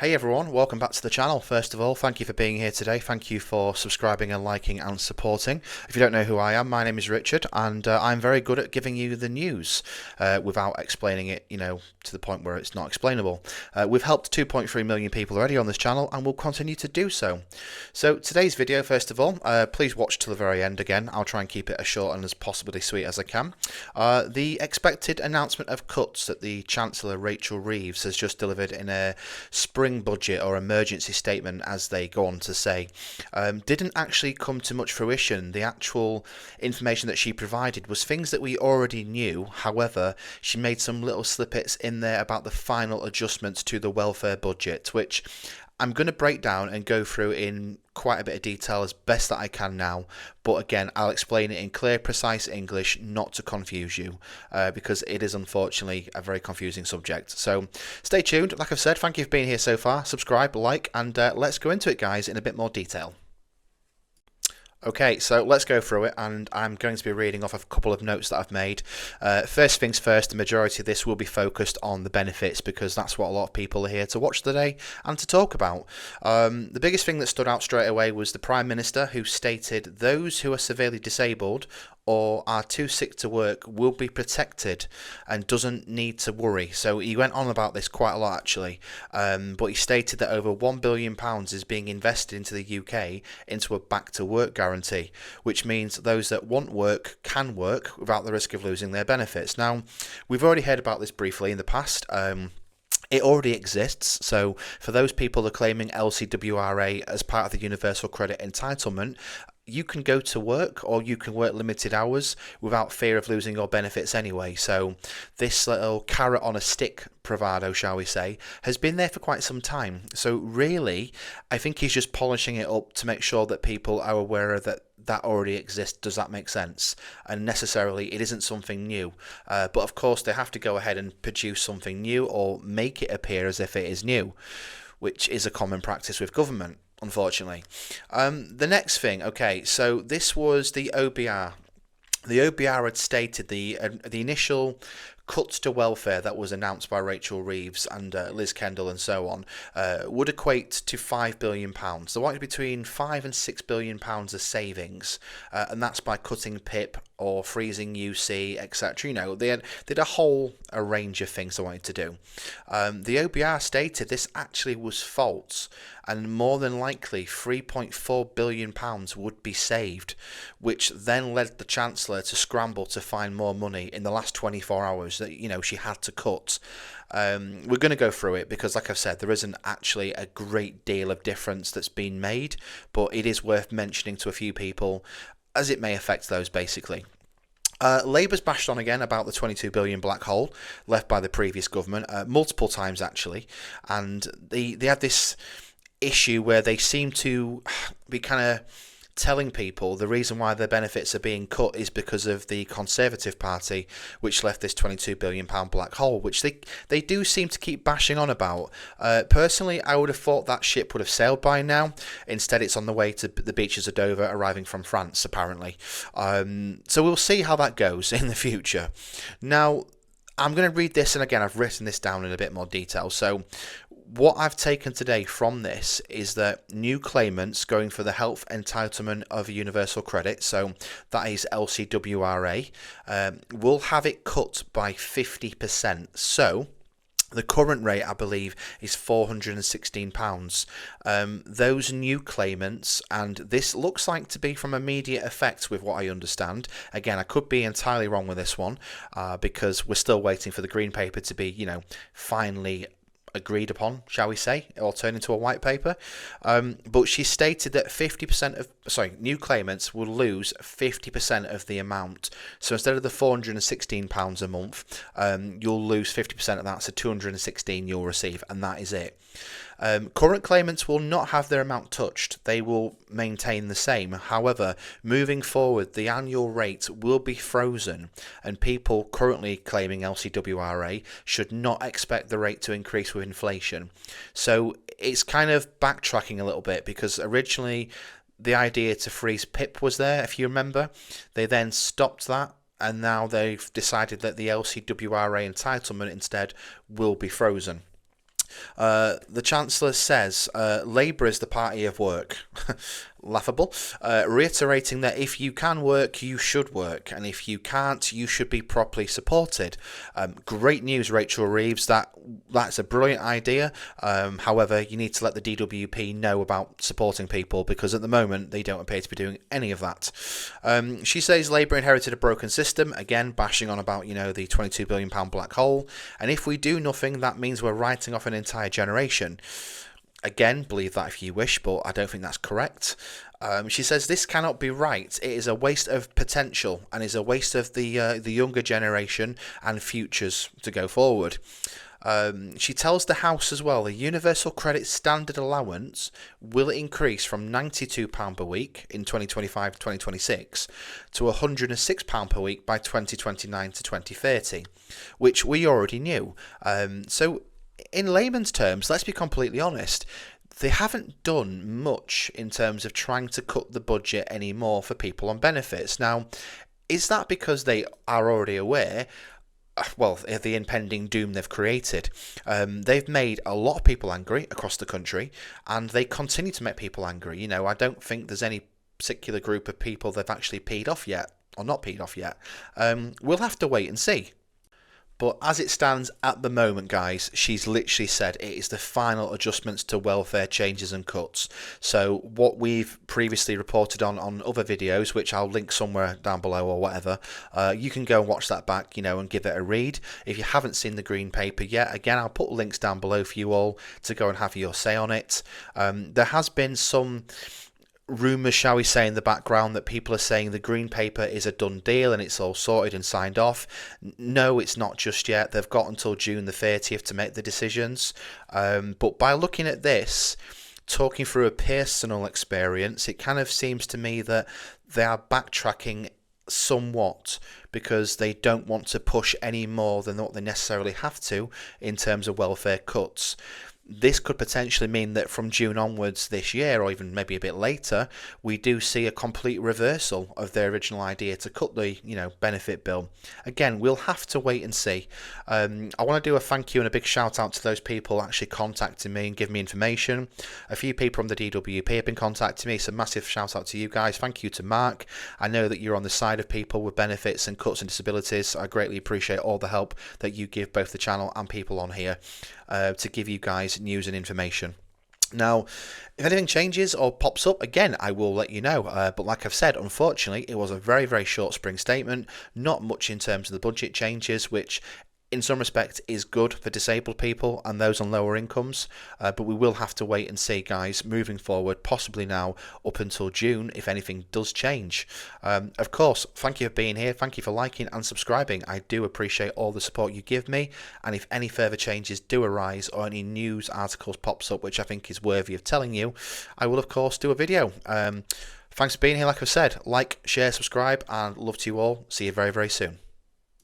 Hey everyone, welcome back to the channel. First of all, thank you for being here today. Thank you for subscribing and liking and supporting. If you don't know who I am, my name is Richard, and I'm very good at giving you the news without explaining it, to the point where it's not explainable. We've helped 2.3 million people already on this channel, and we'll continue to do so. So today's video, first of all, please watch till the very end again. I'll try and keep it as short and as possibly sweet as I can. The expected announcement of cuts that the Chancellor Rachel Reeves has just delivered in a spring budget or emergency statement, as they go on to say, didn't actually come to much fruition. The actual information that she provided was things that we already knew. However, she made some little snippets in there about the final adjustments to the welfare budget, which I'm going to break down and go through in quite a bit of detail as best that I can now. But again, I'll explain it in clear, precise English, not to confuse you, because it is unfortunately a very confusing subject. So stay tuned. Like I've said, thank you for being here so far. Subscribe, like, and let's go into it, guys, in a bit more detail. Okay, so let's go through it, and I'm going to be reading off a couple of notes that I've made. First things first, the majority of this will be focused on the benefits, because that's what a lot of people are here to watch today and to talk about. The biggest thing that stood out straight away was the Prime Minister, who stated those who are severely disabled or are too sick to work will be protected and doesn't need to worry. So he went on about this quite a lot, actually, but he stated that over £1 billion is being invested into the UK into a back to work guarantee, which means those that want work can work without the risk of losing their benefits. Now, we've already heard about this briefly in the past. It already exists, so for those people that are claiming LCWRA as part of the Universal Credit Entitlement, you can go to work or you can work limited hours without fear of losing your benefits anyway. So this little carrot on a stick bravado, shall we say, has been there for quite some time. So really, I think he's just polishing it up to make sure that people are aware that that already exists. Does that make sense? And necessarily it isn't something new, but of course they have to go ahead and produce something new or make it appear as if it is new, which is a common practice with government, unfortunately. The next thing, okay, so this was the OBR. The OBR had stated the initial cuts to welfare that was announced by Rachel Reeves and Liz Kendall and so on would equate to £5 billion. They wanted between £5 and £6 billion of savings, and that's by cutting PIP or freezing UC, etc. They did a whole range of things they wanted to do. The OBR stated this actually was false, and more than likely £3.4 billion would be saved, which then led the Chancellor to scramble to find more money in the last 24 hours that she had to cut. We're going to go through it because, like I've said, there isn't actually a great deal of difference that's been made, but it is worth mentioning to a few people as it may affect those, basically. Labour's bashed on again about the 22 billion black hole left by the previous government, multiple times actually, and they had this issue where they seem to be kind of telling people the reason why their benefits are being cut is because of the Conservative Party, which left this £22 billion black hole, which they do seem to keep bashing on about. Personally, I would have thought that ship would have sailed by now. Instead, it's on the way to the beaches of Dover, arriving from France, apparently. So we'll see how that goes in the future. Now, I'm going to read this, and again, I've written this down in a bit more detail. So what I've taken today from this is that new claimants going for the health entitlement of universal credit, so that is LCWRA, will have it cut by 50%. So the current rate, I believe, is £416. Those new claimants, and this looks like to be from immediate effect with what I understand. Again, I could be entirely wrong with this one, because we're still waiting for the green paper to be, finally agreed upon, shall we say, or turn into a white paper. But she stated that 50% of, new claimants will lose 50% of the amount. So instead of the £416 a month, you'll lose 50% of that, so £216 you'll receive, and that is it. Current claimants will not have their amount touched. They will maintain the same. However, moving forward, the annual rate will be frozen, and people currently claiming LCWRA should not expect the rate to increase with inflation. So it's kind of backtracking a little bit, because originally the idea to freeze PIP was there, if you remember. They then stopped that, and now they've decided that the LCWRA entitlement instead will be frozen. The Chancellor says Labour is the party of work. Laughable. Reiterating that if you can work, you should work, and if you can't, you should be properly supported. Great news, Rachel Reeves. That's a brilliant idea. However, you need to let the DWP know about supporting people, because at the moment they don't appear to be doing any of that. She says Labour inherited a broken system, again bashing on about the £22 billion black hole, and if we do nothing, that means we're writing off an entire generation. Again, believe that if you wish, but I don't think that's correct. She says this cannot be right. It is a waste of potential and is a waste of the younger generation and futures to go forward. She tells the House as well the Universal Credit Standard Allowance will increase from £92 per week in 2025-2026 to £106 per week by 2029 to 2030, which we already knew. So in layman's terms, let's be completely honest, they haven't done much in terms of trying to cut the budget anymore for people on benefits. Now, is that because they are already aware, well, of the impending doom they've created? They've made a lot of people angry across the country, and they continue to make people angry. I don't think there's any particular group of people they've actually peed off yet, or not peed off yet. We'll have to wait and see. But as it stands at the moment, guys, she's literally said it is the final adjustments to welfare changes and cuts. So what we've previously reported on other videos, which I'll link somewhere down below or whatever, you can go and watch that back, and give it a read. If you haven't seen the green paper yet, again, I'll put links down below for you all to go and have your say on it. There has been some rumours, shall we say, in the background that people are saying the green paper is a done deal and it's all sorted and signed off. No, it's not just yet. They've got until June the 30th to make the decisions. But by looking at this, talking through a personal experience, it kind of seems to me that they are backtracking somewhat because they don't want to push any more than what they necessarily have to in terms of welfare cuts. This could potentially mean that from June onwards this year, or even maybe a bit later, we do see a complete reversal of their original idea to cut the benefit bill. Again, we'll have to wait and see. I want to do a thank you and a big shout out to those people actually contacting me and giving me information. A few people from the DWP have been contacting me, so massive shout out to you guys. Thank you to Mark. I know that you're on the side of people with benefits and cuts and disabilities. I greatly appreciate all the help that you give both the channel and people on here to give you guys news and information. Now, if anything changes or pops up, again, I will let you know. But like I've said, unfortunately, it was a very, very short spring statement. Not much in terms of the budget changes, which in some respect is good for disabled people and those on lower incomes. But we will have to wait and see, guys, moving forward, possibly now up until June, if anything does change. Of course, thank you for being here. Thank you for liking and subscribing. I do appreciate all the support you give me. And if any further changes do arise or any news articles pops up, which I think is worthy of telling you, I will, of course, do a video. Thanks for being here. Like I said, like, share, subscribe, and love to you all. See you very, very soon.